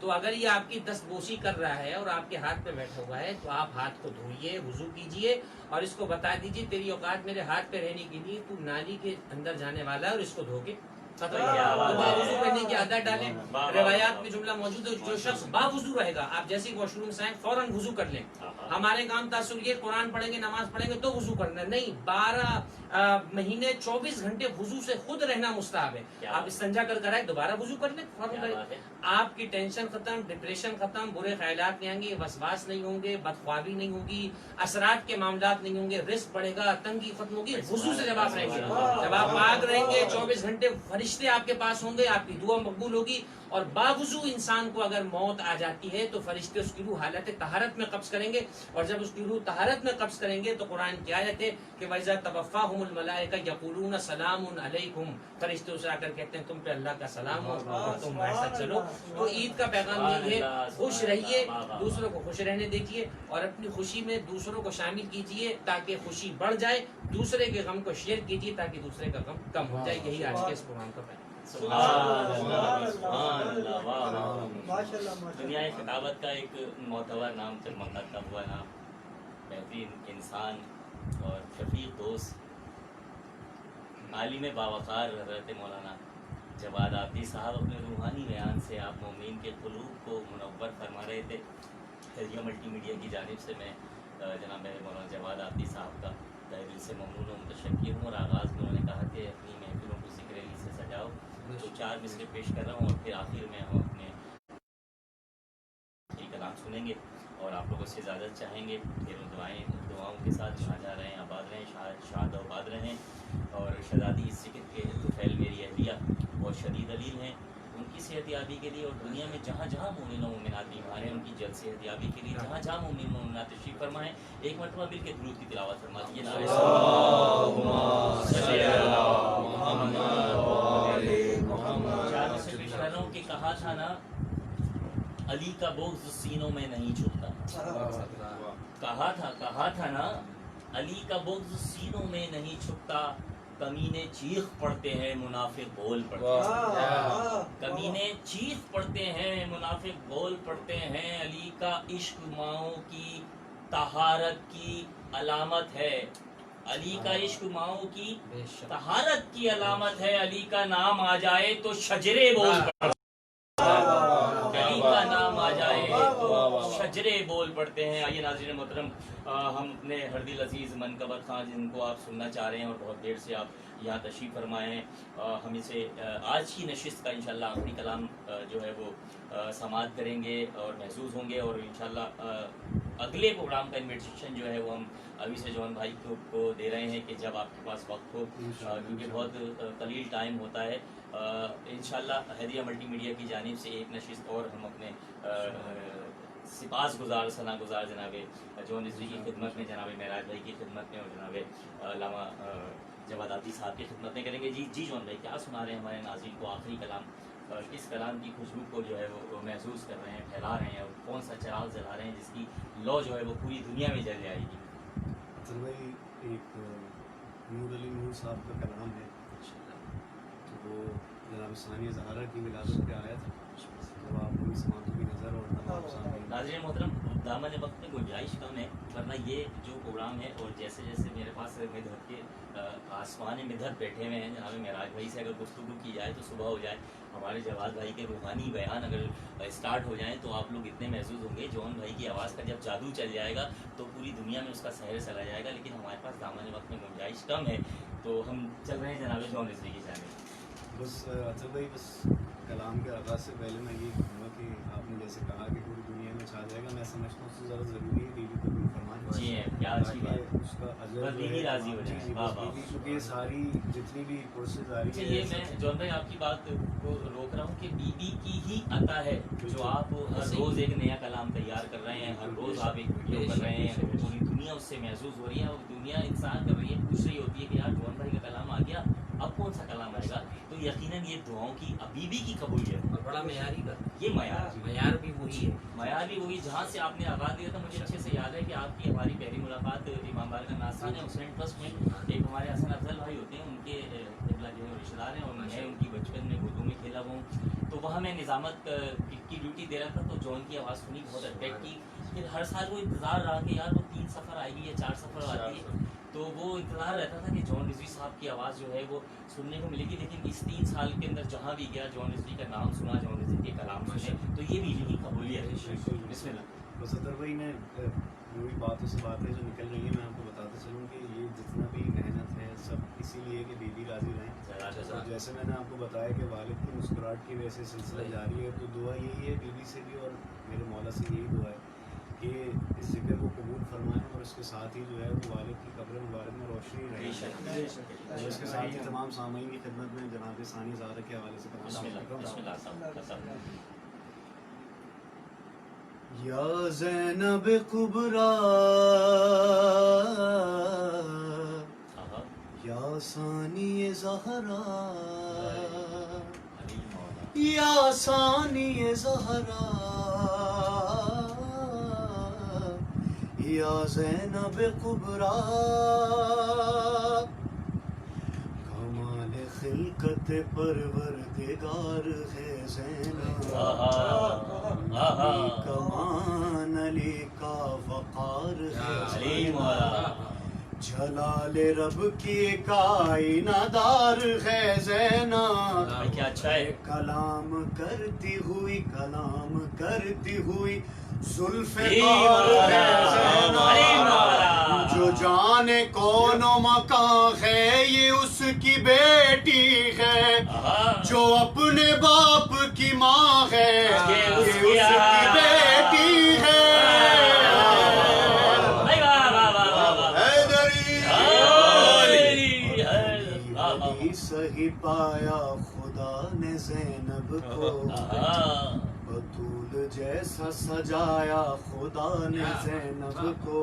تو اگر یہ آپ کی دستبوسی کر رہا ہے اور آپ کے ہاتھ پہ بیٹھا ہوا ہے تو آپ ہاتھ کو دھوئیے، وضو کیجئے اور اس کو بتا دیجئے تیری اوقات میرے ہاتھ پہ رہنے کے لیے، تو نالی کے اندر جانے والا ہے اور اس کو دھو کے وضو کرنے کی عادت ڈالیں۔ روایات میں جملہ موجود ہے جو شخص باوضو رہے گا، آپ جیسے واش روم سے آئیں فوراً وضو کر لیں۔ ہمارے کام تاثر یہ قرآن پڑھیں گے نماز پڑھیں گے تو وضو کرنا نہیں، 12 مہینے 24 گھنٹے وضو سے خود رہنا مستحب ہے۔ آپ استنجا کر آئے دوبارہ وضو کر لیں فوراً کریں، آپ کی ٹینشن ختم، ڈپریشن ختم، برے خیالات نہیں آئیں گے، وسواس نہیں ہوں گے، بدخوابی نہیں ہوگی، اثرات کے معاملات نہیں ہوں گے، رزق بڑھے گا، تنگی ختم ہوگی وضو سے جب آپ رہیں گے۔ جب آپ پاک رہیں گے 24 گھنٹے فرشتے آپ کے پاس ہوں گے، آپ کی دعا مقبول ہوگی۔ اور باوضو انسان کو اگر موت آ جاتی ہے تو فرشتے اس کی روح حالت طہارت میں قبض کریں گے، اور جب اس کی روح طہارت میں قبض کریں گے تو قرآن کی آیت ہے کہ وَإِذَا تَوَفَّاهُمُ الْمَلَائِكَةُ يَقُولُونَ سَلَامٌ عَلَيْكُمْ، فرشتے اسے آ کر کہتے ہیں تم پہ اللہ کا سلام ہو اور تم ہمارے ساتھ چلو۔ تو عید کا پیغام یہ ہے، خوش رہیے، دوسروں کو خوش رہنے دیجیے اور اپنی خوشی میں دوسروں کو شامل کیجیے تاکہ خوشی بڑھ جائے، دوسرے کے غم کو شیئر کیجیے تاکہ دوسرے کا غم کم ہو جائے۔ یہی آج کے اس پروگرام کا پیغام۔ دنیا خطابت کا ایک معتبر نام، منتخب ہوا نام، بہترین انسان اور شفیق دوست، عالم باوقار حضرت مولانا جواد آبدی صاحب اپنے روحانی بیان سے آپ مومنین کے قلوب کو منور فرما رہے تھے۔ حیدریہ ملٹی میڈیا کی جانب سے میں جناب مولانا جواد آبدی صاحب کا تہہ دل سے ممنون و متشکر ہوں، اور آغاز میں انہوں نے کہا کہ اپنی محفلوں کو ذکر علی سے سجاؤ، تو 4 مصرے پیش کر رہا ہوں اور پھر آخر میں ہم اپنے کلام سنیں گے اور آپ لوگوں سے اجازت چاہیں گے۔ پھر دعاؤں کے ساتھ شاہجہاں رہیں، آباد رہیں، شاد آباد رہیں، اور شہزادی اس ذکر کے طفیل میری اہلیہ بہت شدید علیل ہیں، ان کی صحت یابی کے لیے، اور دنیا میں جہاں جہاں مومن و مومنات بیمار ہیں ان کی جلد صحت یابی کے لیے جہاں جہاں مومن و مومنات تشریف فرمائیں۔ ایک مرتبہ مل کے درود کی تلاوت فرما دیجیے۔ چار سے پیش کر رہا ہوں کہ کہا تھا نا علی کا بغض سینوں میں نہیں چھپتا، کہا تھا نا علی کا بغض سینوں میں نہیں چھپتا، کمینے چیخ پڑتے ہیں منافق بول پڑتے ہیں، کمینے چیخ پڑتے ہیں منافق بول پڑتے ہیں، علی کا عشق ماؤں کی طہارت کی علامت ہے، علی کا عشق ماؤں کی طہارت کی علامت ہے، علی کا نام آ جائے تو شجرے بول پڑتے ہیں، علی کا نام آ جائے تو شجرے بول پڑتے ہیں۔ آئیے ناظرین محترم، ہم اپنے ہر دل عزیز منقبت خان جن کو آپ سننا چاہ رہے ہیں اور بہت دیر سے آپ یہاں تشریف فرمائے ہیں، ہم اسے آج کی نشست کا انشاءاللہ آخری کلام جو ہے وہ سماعت کریں گے اور محظوظ ہوں گے، اور انشاءاللہ اگلے پروگرام کا انویٹیشن جو ہے وہ ہم ابھی سے جون بھائی کو دے رہے ہیں کہ جب آپ کے پاس وقت ہو، کیونکہ بہت قلیل ٹائم ہوتا ہے۔ انشاءاللہ حیدریہ ملٹی میڈیا کی جانب سے ایک نشست اور ہم اپنے سپاس گزار ثنا گزار جناب جون رضوی کی خدمت میں، جناب معراج بھائی کی خدمت میں اور جناب علامہ جواد آبدی صاحب کی خدمت میں کریں گے۔ جی جون بھائی کیا سنا رہے ہیں ہمارے ناظرین کو آخری کلام، کس کلام کی خوشبو کو جو ہے وہ محسوس کر رہے ہیں، پھیلا رہے ہیں، اور کون سا چراغ جلا رہے ہیں جس کی لو جو ہے وہ پوری دنیا میں جل جائے گی؟ اصل بھائی ایک نور علی نور صاحب کا کلام ہے، تو وہ جناب ثانیہ زہرا کی ولادت پہ آیا تھا، جب آپ ان سماعتوں کی نظر اور تمام سامعین۔ ناظرین محترم، دامن وقت میں گنجائش کم ہے، ورنہ یہ جو پروگرام ہے، اور جیسے جیسے میرے پاس مدحت کے آسمان مدحت بیٹھے ہوئے ہیں، جناب معراج بھائی سے اگر گفتگو کی جائے تو صبح ہو جائے، ہمارے جواد بھائی کے روحانی بیان اگر اسٹارٹ ہو جائیں تو آپ لوگ اتنے محظوظ ہوں گے۔ جون بھائی کی آواز کا جب جادو چل جائے گا تو پوری دنیا میں اس کا سحر چلا جائے گا، لیکن ہمارے پاس دامن وقت میں گنجائش کم ہے، تو ہم چل رہے ہیں جناب جون رضوی کی جانب۔ بس اچھا بھائی، بس کلام کے آغاز سے پہلے میں یہ کہوں گا کہ آپ نے جیسے کہا کہ پوری دنیا میں چھا جائے گا، میں سمجھتا ہوں اس سے زیادہ ضروری ہے بیوی قبول فرمائیں۔ جی ہیں، کیا اچھی بات ہے، اس کا اجر بس بیوی راضی ہو جائے۔ واہ واہ، کیونکہ یہ ساری جتنی بھی کورسز آ رہی اچھا، یہ میں جون بھائی آپ کی بات کو روک رہا ہوں کہ بی بی کی ہی عطا ہے جو آپ ہر روز ایک نیا کلام تیار کر رہے ہیں، ہر روز آپ ایک ویڈیو کر رہے ہیں، پوری دنیا اس سے محظوظ ہو رہی ہے، اور دنیا انسان کر رہی ہے، پوچھ رہی ہوتی ہے کہ یار جون بھائی کا کلام آ گیا، اب کون سا کلام آئے گا؟ تو یقیناً یہ دعاؤں کی بی بی کی قبولیت اور بڑا معیاری کا یہ معیار معیار بھی وہی ہے. معیار بھی وہی جہاں سے آپ نے آغاز دیا تھا. مجھے اچھے سے یاد ہے کہ آپ کی ہماری پہلی ملاقات امام بارگاہ ناصرین ہے حسین ٹرسٹ میں. ایک ہمارے حسن افضل بھائی ہوتے ہیں, ان کے قبلہ جو ہے رشتہ دار ہیں, اور میں ان کی بچپن میں اردو میں کھیلا ہوا ہوں. تو وہاں میں نظامت کی ڈیوٹی دے رہا تھا, تو جون کی آواز سنی, بہت اٹریکٹ کی. پھر ہر سال وہ انتظار رہا کہ یار وہ 3 سفر آئے گی یا 4 سفر آتی ہے, تو وہ انتظار رہتا تھا کہ جون رضوی صاحب کی آواز جو ہے وہ سننے کو ملے گی. لیکن اس 3 سال کے اندر جہاں بھی گیا جون رضوی کا نام سنا, جون رضوی کے کلام سنے, تو یہ بھی یہی قبولیت ہے. بسم اللہ. بس اطہر بھائی نے وہی باتوں سے باتیں جو نکل رہی ہیں, میں آپ کو بتاتے چلوں کہ یہ جتنا بھی محنت ہے سب اسی لیے کہ بیوی راضی رہیں. اور جیسے میں نے آپ کو بتایا کہ والد کی مسکراہٹ کی وجہ سے سلسلہ جاری ہے, تو دعا یہی ہے بیوی سے بھی اور میرے مولا سے یہی دعا ہے کہ اس ذکر کو قبول فرمائیں, اور اس کے ساتھ ہی جو ہے وہ والد کی قبر مبارک میں روشنی رہے. اور اس کے ساتھ ہی تمام سامعین کی خدمت میں جناب ثانی زہرا کے حوالے سے یا زینب کبریٰ یا ثانی زہرا یا ثانی زہرا یا زینب کبریٰ کمال خلقت پروردگار ہے زینب, کمان علی کا وقار ہے, جلال رب کی کائنہ دار ہے زینب. کیا اچھا ہے. کلام کرتی ہوئی زلف جو جانے کون و مکان ہے, یہ اس کی بیٹی ہے. جو اپنے باپ کی ماں ہے, یہ اس کی بیٹی ہے. صحیح پایا خدا نے زینب کو, بطول جیسا سجایا خدا نے زینب کو.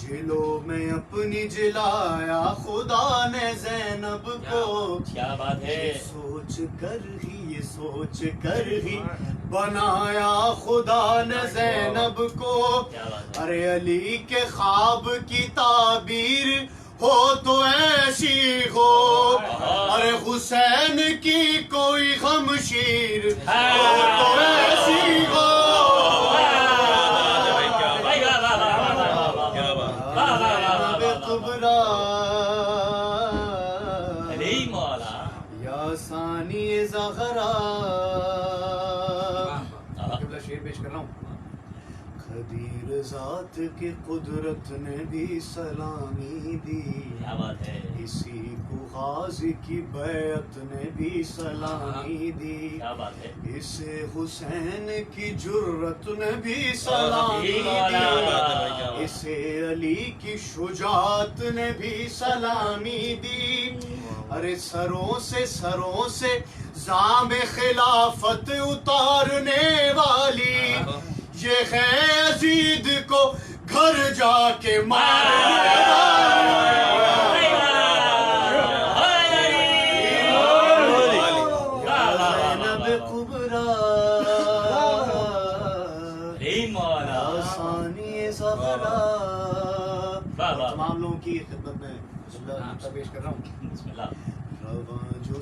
جلوں میں اپنی جلایا خدا نے زینب کو. کیا بات ہے. یہ سوچ کر ہی بنایا خدا نے زینب کو. ارے علی کے خواب کی تعبیر ہو تو ایسی ہو, ارے حسین کی کوئی غمشیر ہو تو ایسی ہو. یا ثانی زہرا, شعر پیش کر رہا ہوں. قدیر ذات کی قدرت نے بھی سلامی دی, کیا بات ہے. اسی کو غازی کی بیعت نے بھی سلامی دی. کیا بات ہے. اسے حسین کی جرت نے بھی سلامی دی. اسے علی کی شجاعت نے بھی سلامی دی. ارے سروں سے زام خلافت اتارنے والی, یہ ہے یزید کو گھر جا کے مارنے والی. زینب کبریٰ یا ثانی زہرا. تمام لوگوں کی خدمت میں پیش کر رہا ہوں. بسم اللہ. رواں جو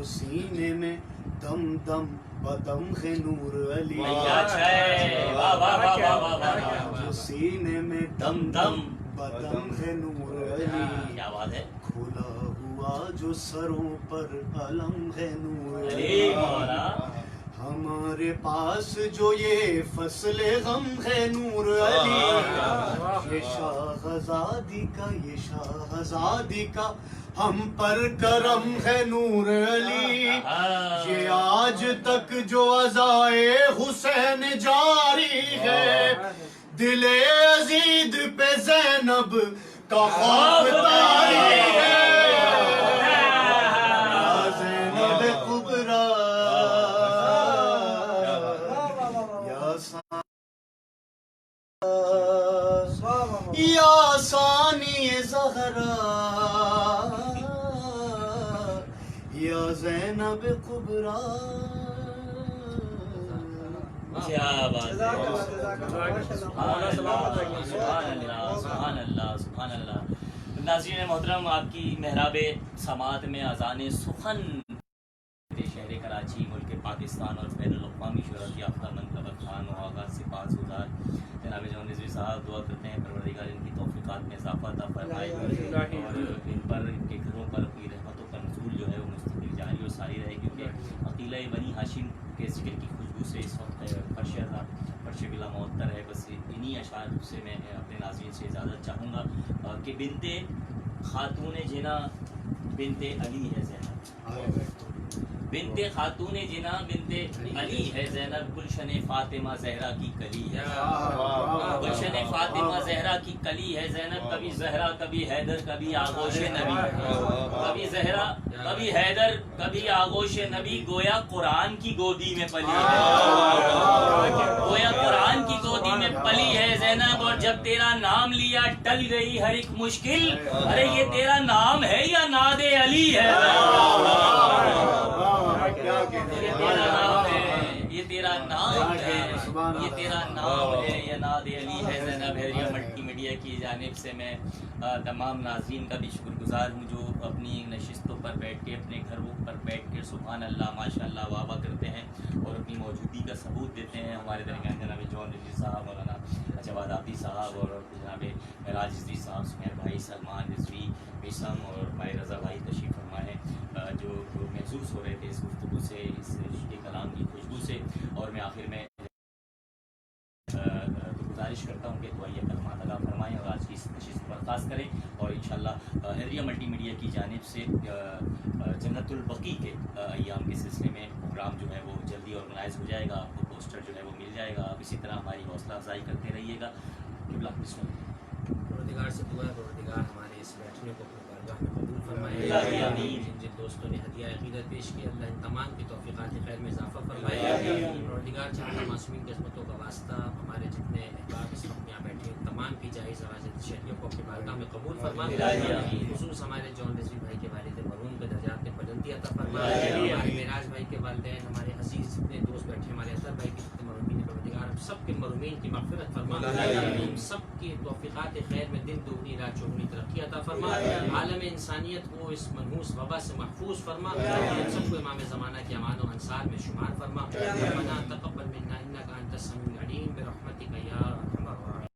سینے میں دم دم بدم ہے نور علی. جو سینے میں دم دم بدم ہے نور علی. کیا بات ہے. کھلا ہوا جو سروں پر علم ہے نور علی. ہمارے پاس جو یہ فصل غم ہے نور علی. یہ شاہزادی کا ہم پر کرم ہے نور علی. یہ آج تک جو عزائے حسین جاری ہے, دل عزید پہ زینب کا خوف طاری ہے. زینب کبریٰ یا ثانی زہرا یا زینب بقبرا. کیا بات ہے. جزاک اللہ، جزاک اللہ، سبحان اللہ سبحان اللہ سبحان اللہ. ناظرین محترم، آپ کی محراب سماعت میں اذان سخن شہر کراچی، ملک پاکستان اور بین الاقوامی شہرت یافتہ منتخب خان و آغاز سے پاس گزار جناب جون رضوی صاحب دعا کرتے ہیں پروردگار ان کی توفیقات میں اضافہ عطا فرمائے اور ان پر، ان کے گھروں پر اپنی رحمتوں کا نزول جو ہے وہ مستقل جاری اور ساری رہے، کیونکہ عقیلہ بنی ہاشم کے ذکر کی خوشبو سے اس وقت فرش بلا معطر ہے. بس انہی اشعار سے میں اپنے ناظرین سے اجازت چاہوں گا کہ بنت خاتون جنا بنت علی ہے زینب، بنت خاتون جنا بنت علی ہے زینب، گلشن فاطمہ زہرا کی کلی ہے، گلشن فاطمہ زہرا کی کلی ہے زینب. کبھی زہرا کبھی حیدر کبھی آغوش نبی، کبھی زہرا کبھی حیدر کبھی آغوش نبی، گویا قرآن کی گودی میں پلی ہے، گویا قرآن کی گودی میں پلی ہے زینب. اور جب تیرا نام لیا ٹل گئی ہر ایک مشکل. ارے یہ تیرا نام ہے یا ناد علی ہے؟ یہ تیرا نام ہے، یہ تیرا نام ہے، یہ تیرا نام ہے یا ناد علی ہے زینب. حیدریہ ملٹی میڈیا کی جانب سے میں تمام ناظرین کا بھی شکر گزار ہوں جو اپنی نشستوں پر بیٹھ کے، اپنے گھروں پر بیٹھ کے سبحان اللہ ماشاء اللہ واہ واہ کرتے ہیں اور اپنی موجودگی کا ثبوت دیتے ہیں. ہمارے درمیان جناب جون رضوی صاحب، مولانا جواد آبی صاحب اور جناب معراج رضوی صاحب، سمیر بھائی، سلمان رضوی، بیسم اور بھائی رضا بھائی تشریف فرما ہے جو محظوظ ہو رہے تھے اس گفتگو سے، اس رشتے کلام کی خوشبو سے. اور میں آخر میں گزارش کرتا ہوں کہ دعائیہ کلمات ادا فرمائیں اور آج کی اس نشست پر خاص کریں. اور انشاءاللہ حیدریہ ملٹی میڈیا کی جانب سے جنت البقیع کے ایام کے سلسلے میں پروگرام جو ہے وہ جلدی آرگنائز ہو جائے گا. آپ کو پوسٹر جو ہے وہ مل جائے گا. آپ اسی طرح ہماری حوصلہ افزائی کرتے رہیے گا. پروردگار سے دعا ہے پروردگار ہمارے اس بیٹھنے کو اپنی بارگاہ میں قبول فرمائے. جن جن دوستوں نے ہدیہ عقیدت پیش کی اللہ ان تمام کی توفیقات خیر میں اضافہ فرمائے. پروردگار چاہتا معصومین کی عظمتوں کا واسطہ ہمارے جتنے احباب اس وقت یہاں بیٹھے ہیں تمام کی جائز عواجت شہریوں کو اپنی بارگاہ میں قبول فرمائے. خصوص ہمارے جون رضوی بھائی کے والد مرحوم کے درجات میں بلندی عطا فرمائے. ہمارے معراج بھائی کے والدین، ہمارے عزیز جتنے دوست بیٹھے، ہمارے اطہر بھائی کے جتنے مرحومین ہیں پروردگار ہم سب کے مرحومین کی مغفرت فرما، ہم سب کی توفیقات خیر میں دن دگنی رات چوگنی ترقی عطا فرما. عالم انسانیت کو اس منحوس وبا سے محفوظ فرما. ہم سب کو امام زمانہ کے امان و انصار میں شمار فرما. ربنا تقبل منا انک انت السمیع العلیم برحمتک یا ارحم الراحمین.